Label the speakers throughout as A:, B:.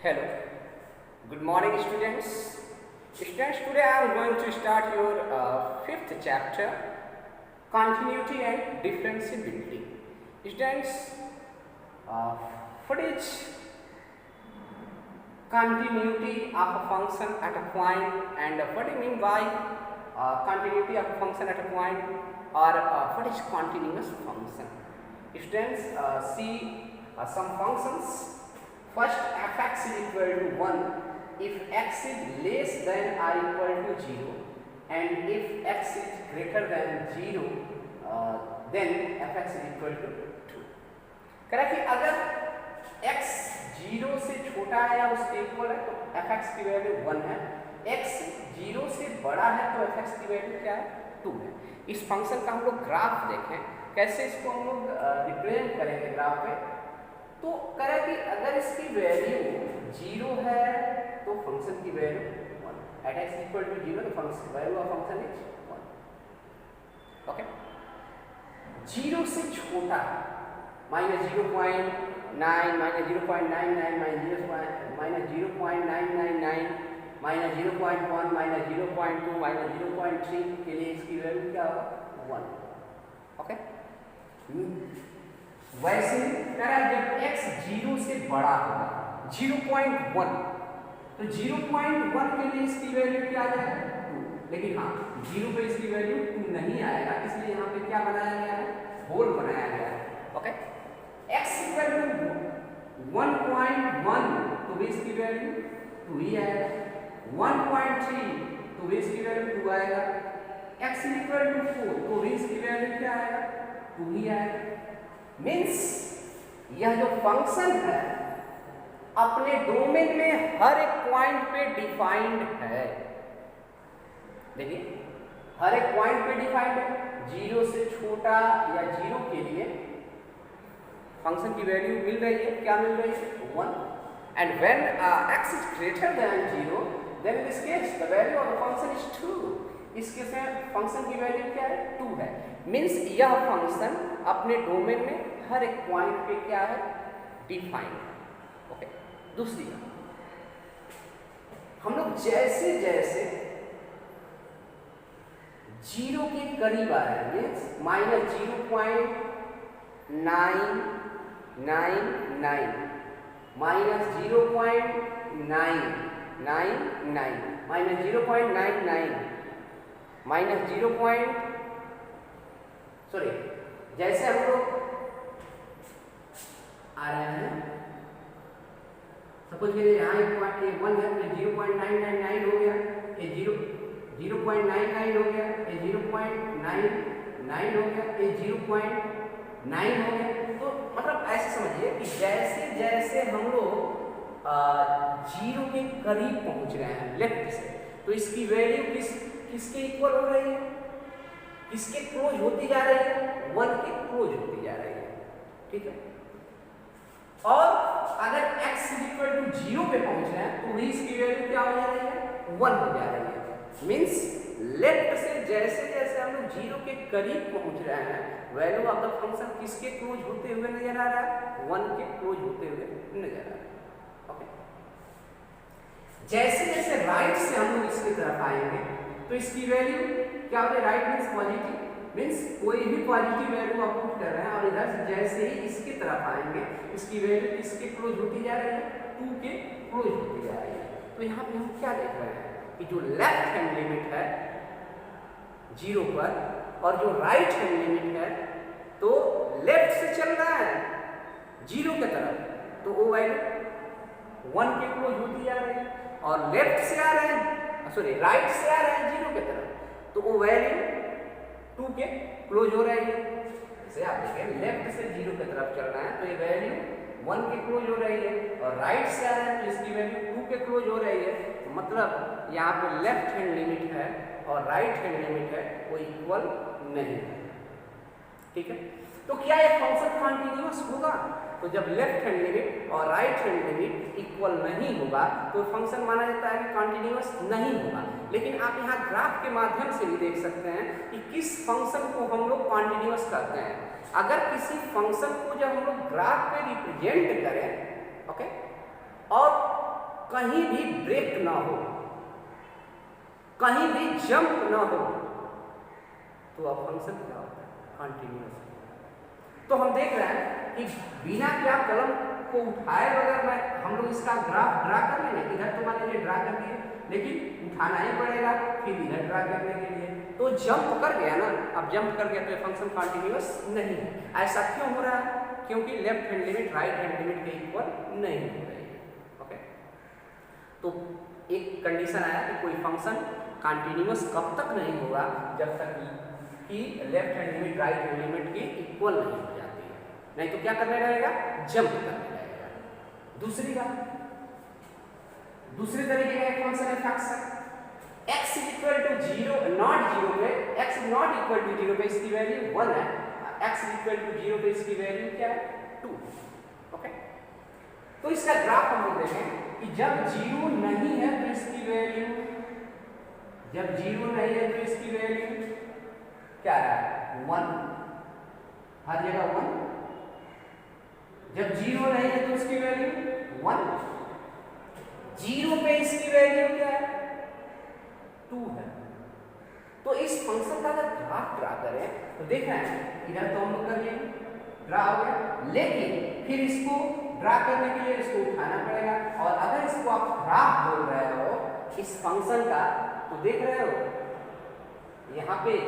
A: Hello, good morning students. Students, today I am going to start your fifth chapter, continuity and differentiability. Students, what is continuity of a function at a point, and what do you mean by continuity of a function at a point, or what is continuous function? Students, see some functions. First, fx is equal to 1 if x is less than or equal to 0, and if x is greater than 0, then fx is equal to 2. करें कि अगर x 0 से छोटा है या उसके equal है तो fx की वैल्यू 1 है, x 0 से बड़ा है तो fx की वैल्यू क्या है? 2 है। इस फंक्शन का हम लोग ग्राफ देखें, कैसे इसको हम लोग रिप्रेजेंट करेंगे ग्राफ पे। तो करें कि अगर इसकी वैल्यू 0 है तो फंक्शन की value 1, at x equal to 0 तो function value of function is 1। Okay, 0 से छोटा minus 0.9, minus 0.99, minus 0.999, minus 0.1, minus 0.2, minus 0.3 के लिए इसकी वैल्यू क्या होगा? 1। ओके, वैसे जब x 0 से बड़ा होगा 0.1 तो 0.1 के लिए इसकी वैल्यू क्या आ जाएगा? 2। लेकिन हाँ, 0 पे इसकी वैल्यू 2 नहीं आएगा, इसलिए यहाँ पे क्या बनाया गया है? होल बनाया गया है। ओके, x इक्वल टू 1.1 तो भी इसकी वैल्यू 2 ही आएगा, 1.3 तो भी इसकी वैल्यू 2 आएगा, x इक्वल टू 4 तो भी इसकी वैल्यू क्या आएगा? 2 ही आएगा। मीन्स यह जो फंक्शन है अपने डोमेन में हर एक पॉइंट पे डिफाइंड है। देखिए, हर एक पॉइंट पे डिफाइंड है। 0 से छोटा या 0 के लिए फंक्शन की वैल्यू मिल रही है, क्या मिल रही है? 1। And when x is greater than 0 then in this case the value of the function is 2। इस केस में फंक्शन की वैल्यू क्या है? 2 है। मीन्स यह फंक्शन अपने डोमेन में हर एक पॉइंट पे क्या है? डिफाइंड। ओके, दूसरी हम लोग जैसे जैसे 0 के करीब आ रहे हैं, minus 0.999, minus 0.999, minus 0.99, minus 0. Sorry, जैसे हम लोग आ रहे हैं, सपोज करिए यहाँ एक पॉइंट 1 है तो 0.999 हो गया, ये 0.99 हो गया, ये 0.99 हो गया, ये 0.9 हो गया। तो मतलब ऐसे समझिए कि जैसे जैसे हम लोग 0 के करीब पहुंच रहे हैं लेफ्ट से, तो इसकी वैल्यू किसके इक्वल हो रही है? किसके क्लोज होती जा रही है? 1 के क्लोज होती जा रही है। ठीक है, और अगर x इक्वल टू 0 पे पहुंच रहे हैं तो इसकी वैल्यू क्या हो जा रही है? 1 हो जा रही है। मीन्स लेफ्ट से जैसे जैसे हम लोग 0 के करीब पहुंच रहे हैं, वैल्यू ऑफ द फंक्शन किसके क्लोज होते हुए नजर आ रहा है? 1 के क्लोज होते हुए नजर आ रहा है। ओके, जैसे जैसे राइट से हम लोग इसकी तरफ आएंगे तो इसकी वैल्यू क्या होती है? राइट मीन्स पॉजिटिव, मीन्स कोई भी पॉजिटिव वैल्यू आप पुट कर रहे हैं, और इधर से जैसे ही इसकी तरफ आएंगे इसकी वैल्यू किसके क्लोज होती जा रही है? 2 के क्लोज होती जा रही है। तो यहाँ पे हम क्या देख रहे हैं कि जो लेफ्ट हैंड लिमिट है 0 पर और जो राइट हैंड लिमिट है, तो लेफ्ट से चल रहा है 0 की तरफ तो वो वैल्यू 1 के क्लोज होती जा रही है, और लेफ्ट से आ रहे हैं, सॉरी राइट से आ रहे हैं 0 की तरफ तो वो वैल्यू 2 के क्लोज हो रही है। जैसे आप देखें, लेफ्ट से 0 की तरफ चल रहा है तो ये वैल्यू 1 के क्लोज हो रही है, और राइट से आ रहा है तो इसकी वैल्यू 2 के क्लोज हो रही है। तो मतलब यहाँ पे लेफ्ट हैंड लिमिट है और राइट हैंड लिमिट है, वो इक्वल नहीं है। ठीक है, तो क्या ये फंक्शन कॉन्टिन्यूअस होगा? तो जब लेफ्ट हैंड लिमिट और राइट हैंड लिमिट इक्वल नहीं होगा तो फंक्शन माना जाता है कि कॉन्टिन्यूअस नहीं होगा। लेकिन आप यहाँ ग्राफ के माध्यम से भी देख सकते हैं कि किस फंक्शन को हम लोग कॉन्टिन्यूअस कहते हैं। अगर किसी फंक्शन को जब हम लोग ग्राफ पे रिप्रेजेंट करें, ओके, और कहीं भी ब्रेक ना हो, कहीं भी जंप ना हो, तो अब फंक्शन क्या होता है? कंटिन्यूअस। तो हम देख रहे हैं कि बिना क्या कलम को उठाए बगैर हम लोग इसका ग्राफ ड्रा कर लेंगे। इधर तो मान लीजिए ड्रा कर दिए, लेकिन उठाना ही पड़ेगा फिर इधर ड्रा करने के लिए। तो जंप कर गया ना, अब जंप कर गया तो ये फंक्शन कंटिन्यूअस नहीं है। ऐसा क्यों हो रहा है? क्योंकि left hand limit right hand limit के इक्वल नहीं हो रही है। ओके, तो एक कंडीशन आया कि कोई फंक्शन कंटिन्यूअस कब तक नहीं होगा? जब तक कि left hand limit right hand limit की इक्वल नहीं हो जाती है। नहीं तो क्या करने रहेगा? जंप करने रहेगा। दूसरी तरीके का एक फंक्शन है function x equal to 0 not 0 पे, x नॉट इक्वल टू 0 पे इसकी वैल्यू 1 है, x इक्वल टू 0 पे इसकी वैल्यू क्या है? 2। ओके, तो इसका ग्राफ हम लोग देखें कि जब 0 नहीं है तो इसकी वैल्यू, जब 0 नहीं है तो इसकी वैल्यू क्या है? 1, हर जगह 1। जब 0 नहीं है तो इसकी वैल्यू 1, 0 पे इसकी वैल्यू क्या है? 2 है। तो इस फंक्शन का अगर ग्राफ ड्रा करें तो देख रहे हैं इधर तो हम लोग कर लिए, ड्रा हो गया, लेकिन फिर इसको ड्रा करने के लिए इसको उठाना पड़ेगा। और अगर इसको आप ग्राफ बोल रहे हो इस फंक्शन का, तो देख रहे हो यहाँ पे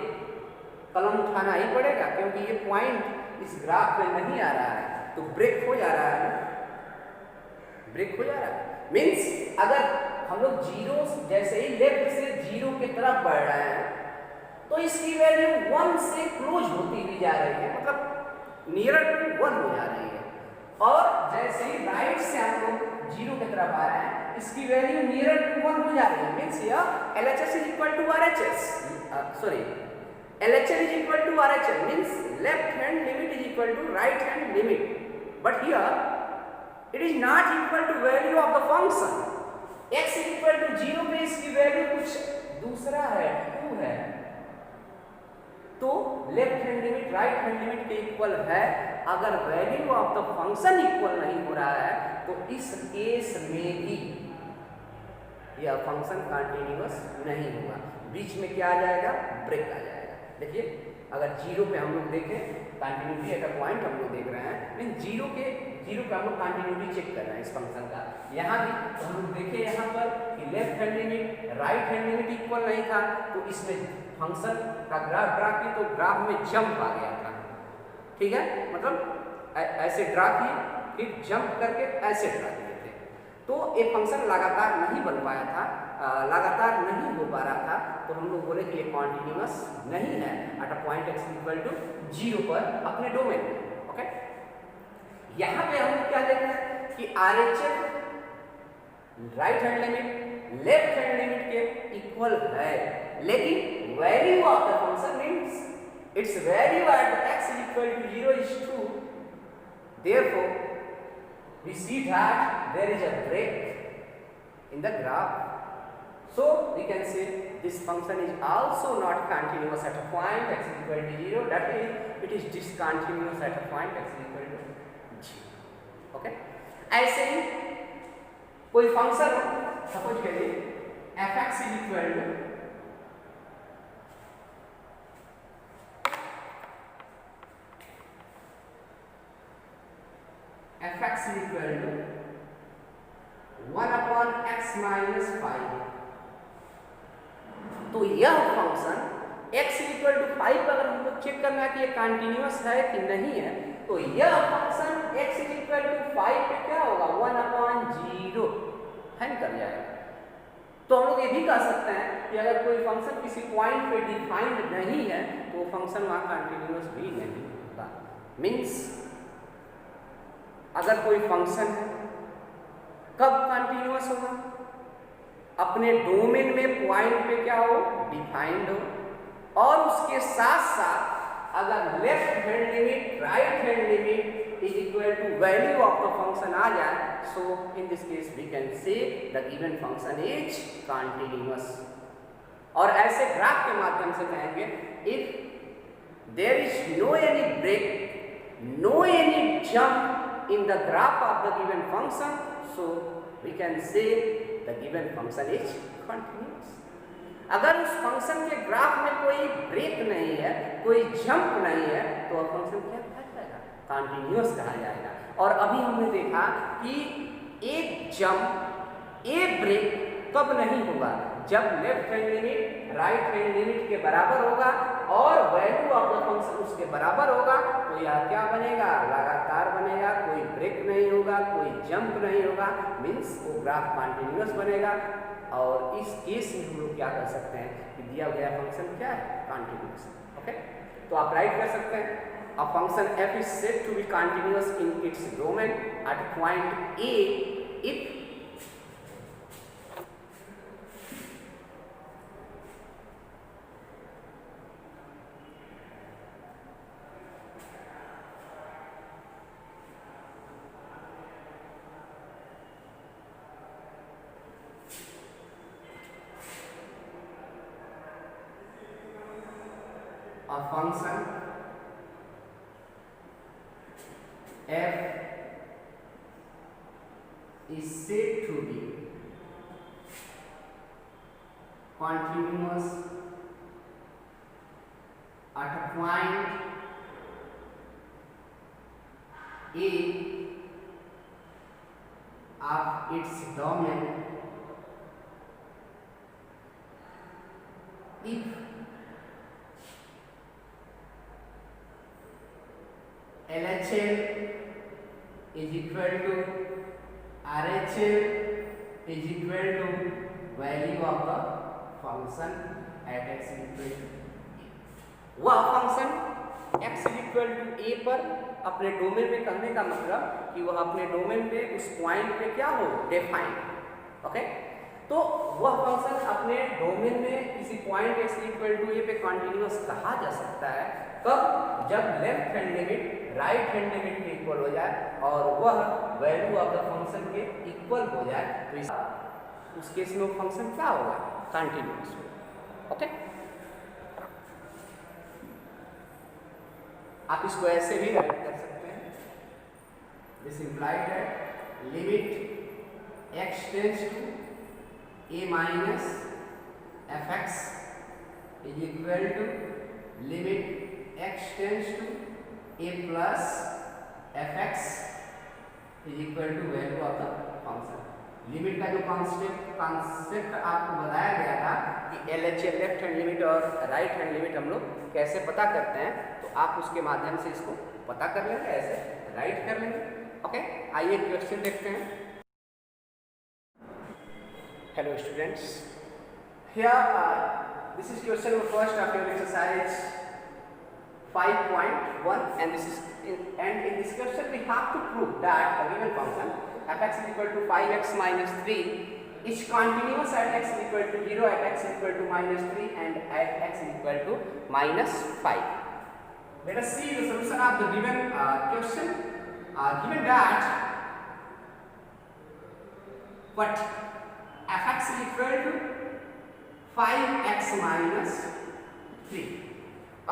A: कलम उठाना ही पड़ेगा, क्योंकि ये पॉइंट इस ग्राफ में नहीं आ रहा है, तो ब्रेक हो जा रहा है ना, ब्रेक हो जा रहा है। मीन्स अगर हम लोग 0 जैसे ही लेफ्ट से 0 की तरफ बढ़ रहे हैं तो इसकी वैल्यू 1 से क्लोज होती हुई जा रही है, मतलब नियर टू 1 हो जा रही है। और जैसे ही राइट से हम लोग 0 की तरफ आ रहे हैं इसकी वैल्यू नियर टू 1 हो जा रही है। मीन्स यह LHS is equal to RHS, sorry LHS is equal to RHS, means left hand limit is equal to right hand limit, but here it is not equal to value of the function. X is equal to 0 पे इसकी value कुछ दूसरा है, 2 है, तो left hand limit right hand limit के equal है। अगर value of the function equal नहीं हो रहा है तो इस केस में भी यह फंक्शन कंटिन्यूअस नहीं होगा, बीच में क्या आ जाएगा? ब्रेक आ जाएगा। देखिए अगर 0 पे हम लोग देखें कंटिन्यूटी एट अ पॉइंट हम लोग देख रहे हैं, मीन 0 पे हम लोग कंटिन्यूटी चेक कर रहे हैं इस फंक्शन का। यहाँ भी तो हम लोग देखें यहाँ पर कि left hand limit right hand limit equal नहीं था, तो इसमें फंक्शन का ग्राफ ड्रा की तो ग्राफ में जंप आ गया था। ठीक है, मतलब ऐसे ड्रा की फिर जंप करके ऐसे ड्रा किए थे, तो ये फंक्शन लगातार नहीं बन पाया था, लगातार नहीं हो पा रहा था। तो हम लोग बोले कि ये कॉन्टिन्यूअस नहीं है at a point x equal to 0 पर अपने डोमेन में। ओके, यहाँ पे हम क्या देख रहे हैं कि RHS right hand limit left hand limit के इक्वल है, लेकिन value of the function means its value at x equal to 0 is 2, therefore we see that there is a break in the graph. So we can say this function is also not continuous at a point x equal to 0, that is it is discontinuous at a point x equal to 0. Okay, ऐसे ही कोई function suppose करिए fx is equal to fx is equal to 1 upon x minus 5। तो यह function x equal to 5 अगर हमको check करना है कि ये कंटिन्यूअस है कि नहीं है, तो यह फंक्शन x इक्वल टू 5 पे क्या होगा? 1 अपॉन 0 हैंग कर जाएगा। तो हम लोग ये भी कह सकते हैं कि अगर कोई फंक्शन किसी पॉइंट पे डिफाइंड नहीं है तो वो फंक्शन वहाँ कंटिन्यूअस भी नहीं होगा। मीन्स अगर कोई फंक्शन है कब कंटिन्यूअस होगा? अपने डोमेन में पॉइंट पे क्या हो? डिफाइंड हो, और उसके साथ साथ अगर left hand limit right hand limit is equal to value of the function आ जाए, so in this case we can say the given function is continuous. और ऐसे ग्राफ के माध्यम से कहेंगे if there is no any break, no any jump in the graph of the given function, so we can say the given function is continuous. अगर उस function के graph में कोई ब्रेक नहीं है, कोई जंप नहीं है, तो वह फंक्शन क्या कहा जाएगा? कंटिन्यूअस कहा जाएगा। और अभी हमने देखा कि एक जंप, एक ब्रेक कब नहीं होगा? जब left hand limit right hand limit के बराबर होगा और वैल्यू ऑफ द फंक्शन उसके बराबर होगा, तो यह क्या बनेगा? लगातार बनेगा, कोई ब्रेक नहीं होगा, कोई जंप नहीं होगा, मीन्स वो ग्राफ कंटिन्यूअस बनेगा। और इस केस में हम लोग क्या कर सकते हैं कि दिया गया फंक्शन क्या है? कंटिन्यूअस। ओके, तो आप राइट कर सकते हैं a function f is said to be continuous in its domain at point A if a function f is said to be continuous at a point A of its domain if LHL is equal to RHL is equal to value of the function at x is equal to a। वह function x is equal to a पर अपने domain में, कहने का मतलब कि वह अपने डोमेन पे उस पॉइंट पे क्या हो? डिफाइन। ओके, तो वह फंक्शन अपने डोमेन में किसी point x equal to a पे कंटिन्यूअस कहा जा सकता है कब? जब left hand limit right hand limit के इक्वल हो जाए और वह वैल्यू ऑफ द फंक्शन के इक्वल हो जाए, तो उस केस में वो फंक्शन क्या होगा? कंटिन्यूअस होगा। ओके, आप इसको ऐसे भी राइट कर सकते हैं। This implied that limit x tends to a minus fx is equal to limit x tends to a plus fx is equal to value of the function. Limit का जो कॉन्सेप्ट आपको बताया गया था कि LHL लेफ्ट हैंड लिमिट और right hand limit हम लोग कैसे पता करते हैं, तो आप उसके माध्यम से इसको पता कर लेंगे, ऐसे राइट कर लेंगे। ओके, आइए क्वेश्चन देखते हैं। Hello students, here this is question first of your exercise 5.1 and in this question we have to prove that a given function fx is equal to 5x minus 3 is continuous at x is equal to 0, at x is equal to minus 3 and at x is equal to minus 5. Let us see the solution of the given question. Given that what fx is equal to 5x minus 3.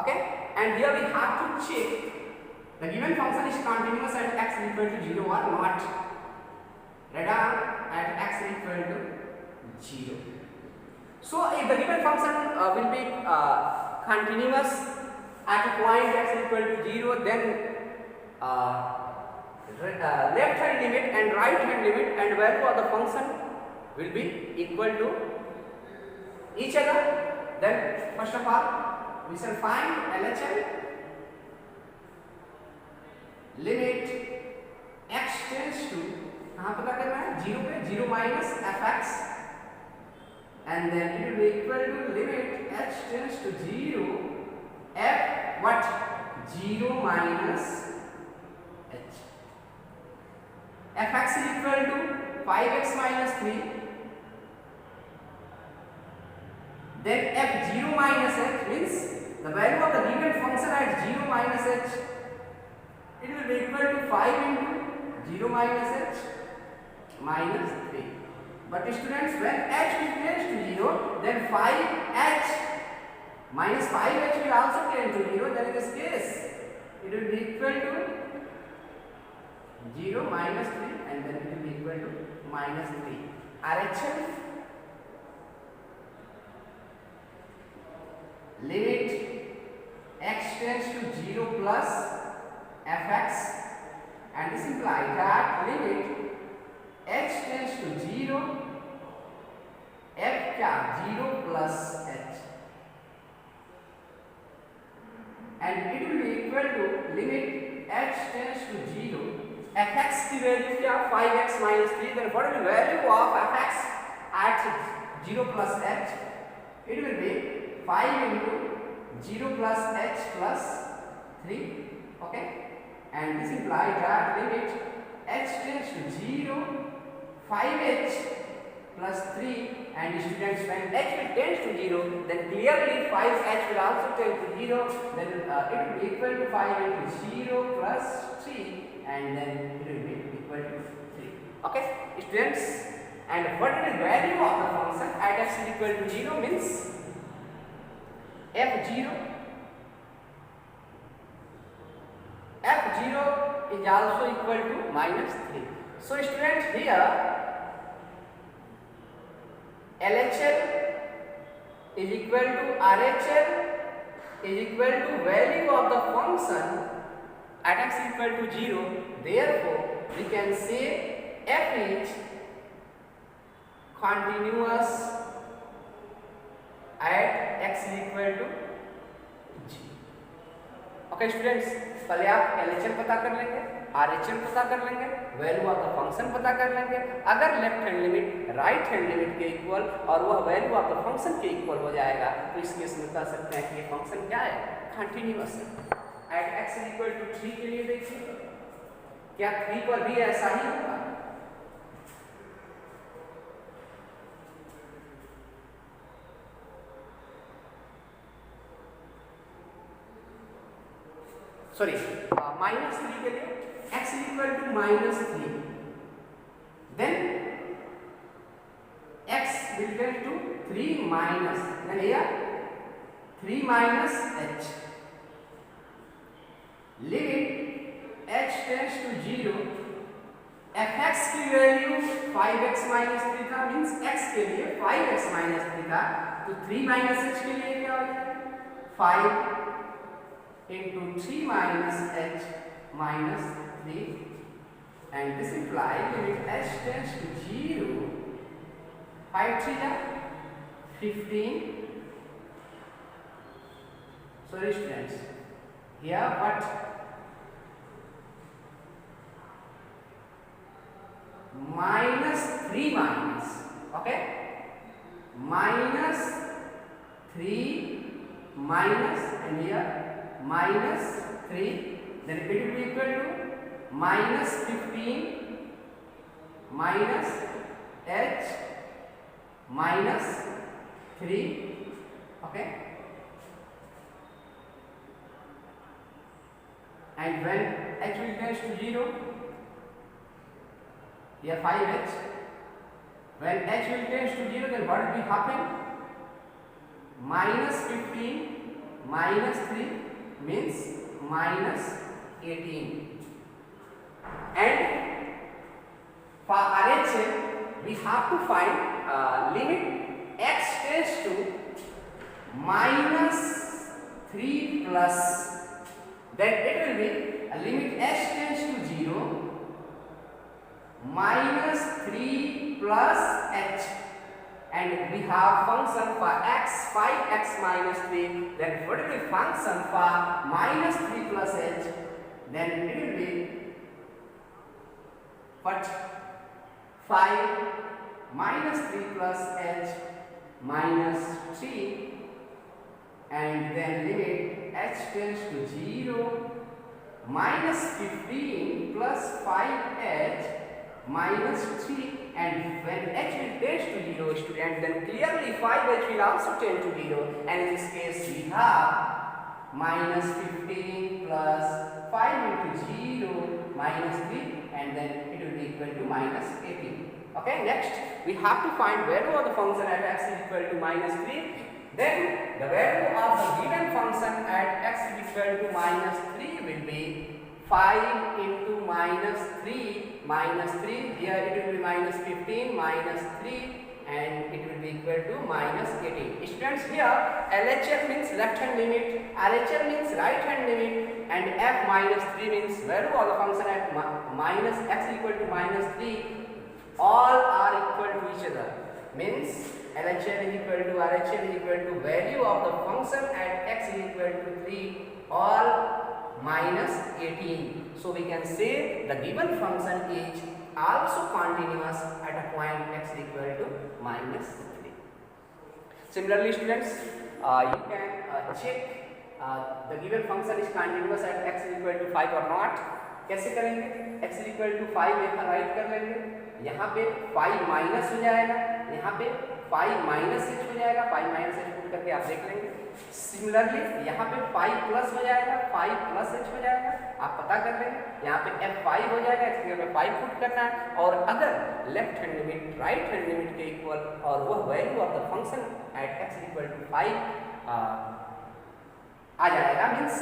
A: Okay, and here we have to check the given function is continuous at x is equal to 0 or not. Write down at x is equal to 0. So if the given function will be continuous at a point x is equal to 0, then left hand limit and right hand limit and value of the function will be equal to each other. Then first of all we shall find LHL. Limit x tends to, कहाँ पता करना है? 0 पे, 0 minus fx and then it will be equal to limit h tends to 0 f what? 0 minus h. fx is equal to 5x minus 3, then f0 minus h means the value of the given function at 0 minus h, it will be equal to 5 into 0 minus h minus 3. But students, when h will tends to 0, then 5h minus 5h will also tend to 0. Then in this case, it will be equal to 0 minus 3 and then it will be equal to minus 3. RHS limit x tends to 0 plus fx, and this implies that limit h tends to 0 f क्या 0 plus h, and it will be equal to limit h tends to 0 fx की value क्या 5x minus 3. then what is the value of fx at 0 plus h? it will be 5 into 0 plus h plus 3. okay, and this implies that limit h tends to 0 5h plus 3, and students, when h will tends to 0, then clearly 5h will also tend to 0, then it will be equal to 5 into 0 plus 3, and then it will be equal to 3. okay, students, and what is the value of the function at x is equal to 0 means f0 is also equal to minus 3. so students, here LHL is equal to RHL is equal to value of the function at x is equal to 0. therefore we can say f is continuous at x is equal to 0. okay students, पहले आप LHL पता कर लेंगे, RHL पता कर लेंगे, value of the function पता कर लेंगे. अगर left hand limit right hand limit के इक्वल और वह वैल्यू ऑफ द फंक्शन के इक्वल हो जाएगा, तो इस केस में कह सकते हैं कि ये फंक्शन क्या है, कंटिन्यूअस है. At x is equal to 3 के लिए देखिए, क्या 3 पर भी ऐसा ही होगा? सॉरी, minus 3 के लिए x is equal to minus 3, then x will tend to 3 minus, then here 3 minus h, limit h tends to 0, fx की वैल्यू 5x minus 3 था, मीन्स x के लिए 5x minus 3 था, तो 3 minus h के लिए क्या हो जाएगा 5 into 3 minus h minus 3, and this implies limit h tends to 0, 5 3 15. sorry students, here but minus 3 minus, okay, minus 3 minus, and here minus 3, then it will be equal to minus 15 minus h minus 3. okay, and when h will tends to 0, here 5h, when h will tends to 0, then what will happen? minus 15 minus 3 means minus 18, and for RHL we have to find limit x tends to minus 3 plus, then it will be limit h tends to 0 minus 3 plus h, and we have function for x 5x minus 3, then what will be function for minus 3 plus h, then it will be what 5 minus 3 plus h minus 3, and then limit h tends to 0 minus 15 plus 5h minus 3, and when h will tend to 0 student, then clearly 5h will also tend to 0, and in this case we have minus 15 plus 5 into 0 minus 3, and then it will be equal to minus 18. okay, next we have to find value of the function at x is equal to minus 3, then the value of the given function at x is equal to minus 3 will be 5 into minus 3 minus 3, here it will be minus 15 minus 3 and it will be equal to minus 18. Students, here LHL means left hand limit, RHL means right hand limit, and f minus 3 means value of the function at minus x equal to minus 3, all are equal to each other. Means LHL is equal to RHL is equal to value of the function at x is equal to 3, all minus 18. So we can say the given function is also continuous at a point x equal to minus 3. Similarly, students, you can check the given function is continuous at x equal to 5 or not. कैसे करेंगे? x equal to 5 यहाँ right कर लेंगे, यहाँ पे 5 minus हो जाएगा, यहाँ पे 5 माइनस h हो जाएगा, 5 माइनस h पुट करके आप देख लेंगे. सिमिलरली यहाँ पे 5 प्लस हो जाएगा, 5 प्लस h हो जाएगा, आप पता कर लेंगे. यहाँ पे f5 हो जाएगा, इसके पे 5 पुट करना है. और अगर left hand limit right hand limit के इक्वल और वह value of the function at x equal to 5 आ जाएगा, मीन्स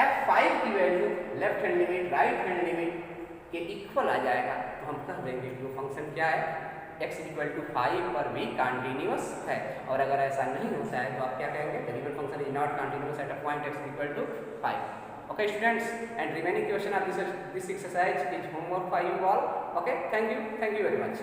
A: f5 की value left hand limit right hand limit के इक्वल आ जाएगा, तो हम कह देंगे कि वो फंक्शन क्या है, x इक्वल टू 5 पर भी कंटिन्यूअस है. और अगर ऐसा नहीं होता है तो आप क्या कहेंगे, the given function is not continuous at a point x equal to 5. Okay students, and remaining question of this exercise is homework for you all. Okay, thank you very much.